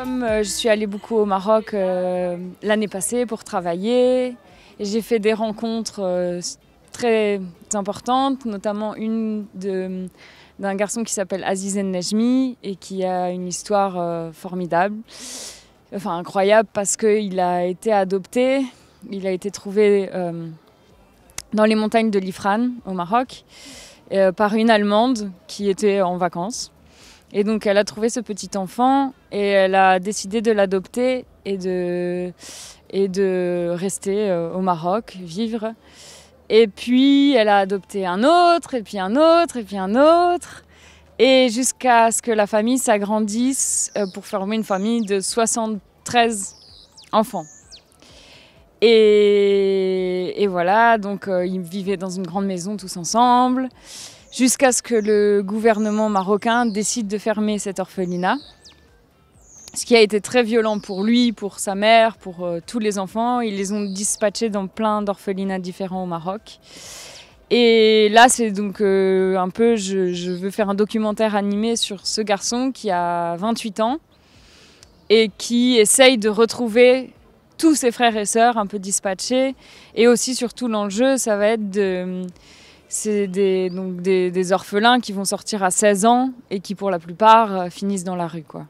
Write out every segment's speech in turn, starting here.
Comme je suis allée beaucoup au Maroc l'année passée pour travailler, j'ai fait des rencontres très importantes, notamment une d'un garçon qui s'appelle Aziz El Nejmi et qui a une histoire formidable, enfin incroyable parce qu'il a été adopté, il a été trouvé dans les montagnes de l'Ifran au Maroc par une Allemande qui était en vacances. Et donc elle a trouvé ce petit enfant et elle a décidé de l'adopter et de rester au Maroc, vivre. Et puis elle a adopté un autre, et puis un autre, et puis un autre. Et jusqu'à ce que la famille s'agrandisse pour former une famille de 73 enfants. Et voilà, donc ils vivaient dans une grande maison tous ensemble. Jusqu'à ce que le gouvernement marocain décide de fermer cet orphelinat. Ce qui a été très violent pour lui, pour sa mère, pour tous les enfants. Ils les ont dispatchés dans plein d'orphelinats différents au Maroc. Et là, c'est donc un peu, je veux faire un documentaire animé sur ce garçon qui a 28 ans et qui essaye de retrouver tous ses frères et sœurs un peu dispatchés. Et aussi, surtout, l'enjeu, ça va être c'est des orphelins qui vont sortir à 16 ans et qui, pour la plupart, finissent dans la rue, quoi.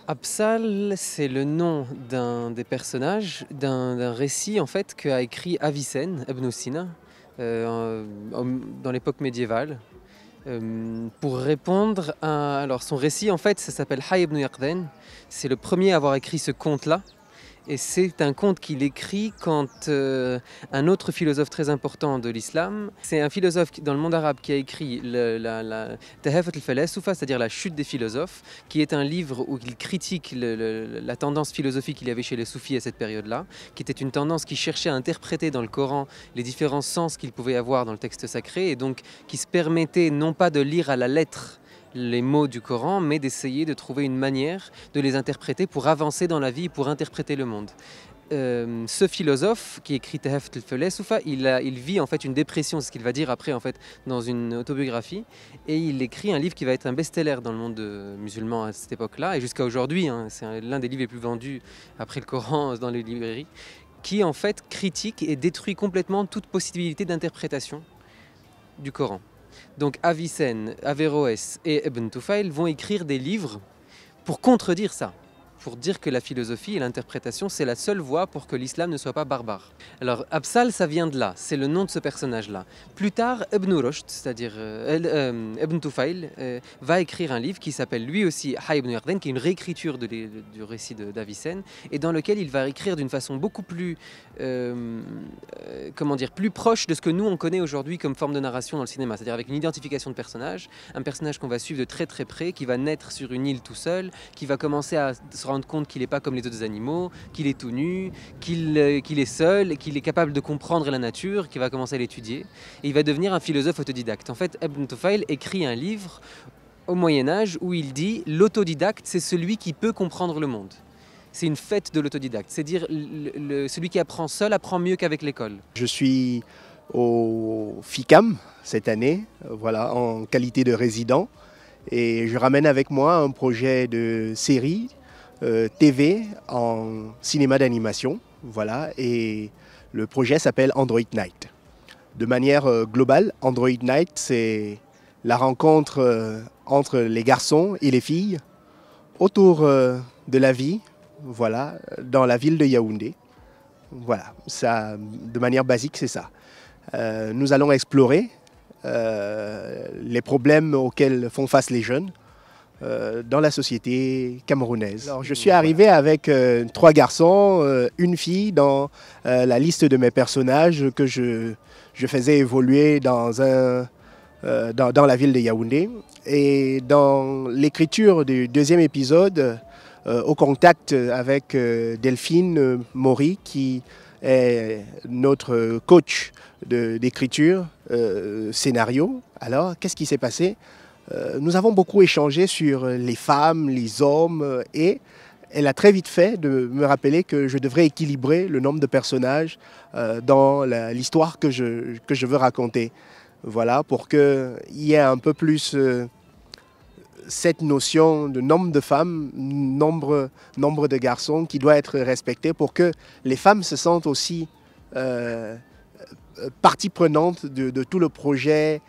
Absal, c'est le nom d'un des personnages, d'un récit en fait qu'a écrit Avicenne Ibn Sina dans l'époque médiévale. Pour répondre à... Alors son récit en fait, ça s'appelle Hayy ibn Yaqdhan. C'est le premier à avoir écrit ce conte-là. Et c'est un conte qu'il écrit quand un autre philosophe très important de l'islam, c'est un philosophe dans le monde arabe qui a écrit Tahafut al-Falasoufa, c'est-à-dire la chute des philosophes, qui est un livre où il critique la tendance philosophique qu'il y avait chez les soufis à cette période-là, qui était une tendance qui cherchait à interpréter dans le Coran les différents sens qu'il pouvait avoir dans le texte sacré, et donc qui se permettait non pas de lire à la lettre les mots du Coran, mais d'essayer de trouver une manière de les interpréter pour avancer dans la vie, pour interpréter le monde. Ce philosophe qui écrit Tahafut al-Falasoufa, il vit en fait une dépression, c'est ce qu'il va dire après en fait dans une autobiographie, et il écrit un livre qui va être un best-seller dans le monde musulman à cette époque-là, et jusqu'à aujourd'hui, hein, c'est l'un des livres les plus vendus après le Coran dans les librairies, qui en fait critique et détruit complètement toute possibilité d'interprétation du Coran. Donc Avicenne, Averroès et Ibn Tufayl vont écrire des livres pour contredire ça, pour dire que la philosophie et l'interprétation, c'est la seule voie pour que l'islam ne soit pas barbare. Alors Absal, ça vient de là, c'est le nom de ce personnage-là. Plus tard, Ibn Rushd, c'est-à-dire Ibn Tufayl, va écrire un livre qui s'appelle lui aussi Hayy ibn Yaqdhan, qui est une réécriture du récit d'Avicenne, et dans lequel il va écrire d'une façon beaucoup plus, plus proche de ce que nous on connaît aujourd'hui comme forme de narration dans le cinéma, c'est-à-dire avec une identification de personnage, un personnage qu'on va suivre de très très près, qui va naître sur une île tout seul, qui va commencer à se rendre compte qu'il n'est pas comme les autres animaux, qu'il est tout nu, qu'il est seul, qu'il est capable de comprendre la nature, qu'il va commencer à l'étudier, et il va devenir un philosophe autodidacte. En fait, Ibn Tufayl écrit un livre au Moyen-Âge où il dit « L'autodidacte, c'est celui qui peut comprendre le monde ». C'est une fête de l'autodidacte, c'est dire celui qui apprend seul apprend mieux qu'avec l'école. Je suis au FICAM cette année, voilà, en qualité de résident, et je ramène avec moi un projet de série TV en cinéma d'animation, voilà, et le projet s'appelle Android Night. De manière globale, Android Night, c'est la rencontre entre les garçons et les filles autour de la vie, voilà, dans la ville de Yaoundé. Voilà, ça, de manière basique, c'est ça. Nous allons explorer les problèmes auxquels font face les jeunes dans la société camerounaise. Alors, je suis arrivé avec 3 garçons, une fille dans la liste de mes personnages que je faisais évoluer dans la ville de Yaoundé. Et dans l'écriture du 2e épisode, au contact avec Delphine Maury, qui est notre coach d'écriture, scénario. Alors, qu'est-ce qui s'est passé ? Nous avons beaucoup échangé sur les femmes, les hommes, et elle a très vite fait de me rappeler que je devrais équilibrer le nombre de personnages dans l'histoire que je veux raconter. Voilà, pour qu'il y ait un peu plus cette notion de nombre de femmes, nombre de garçons qui doit être respecté pour que les femmes se sentent aussi partie prenante de tout le projet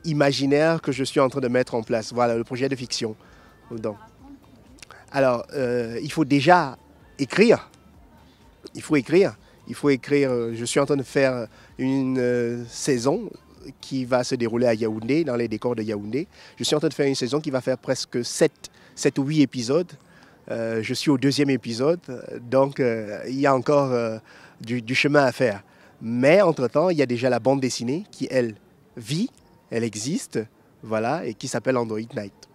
imaginaire que je suis en train de mettre en place. Voilà, le projet de fiction. Donc, alors, il faut déjà écrire. Il faut écrire. Je suis en train de faire une saison qui va se dérouler à Yaoundé, dans les décors de Yaoundé. Je suis en train de faire une saison qui va faire presque 7 ou 8 épisodes. Je suis au 2e épisode, donc il y a encore du chemin à faire. Mais entre-temps, il y a déjà la bande dessinée qui, elle, vit, elle existe, voilà, et qui s'appelle Android Night.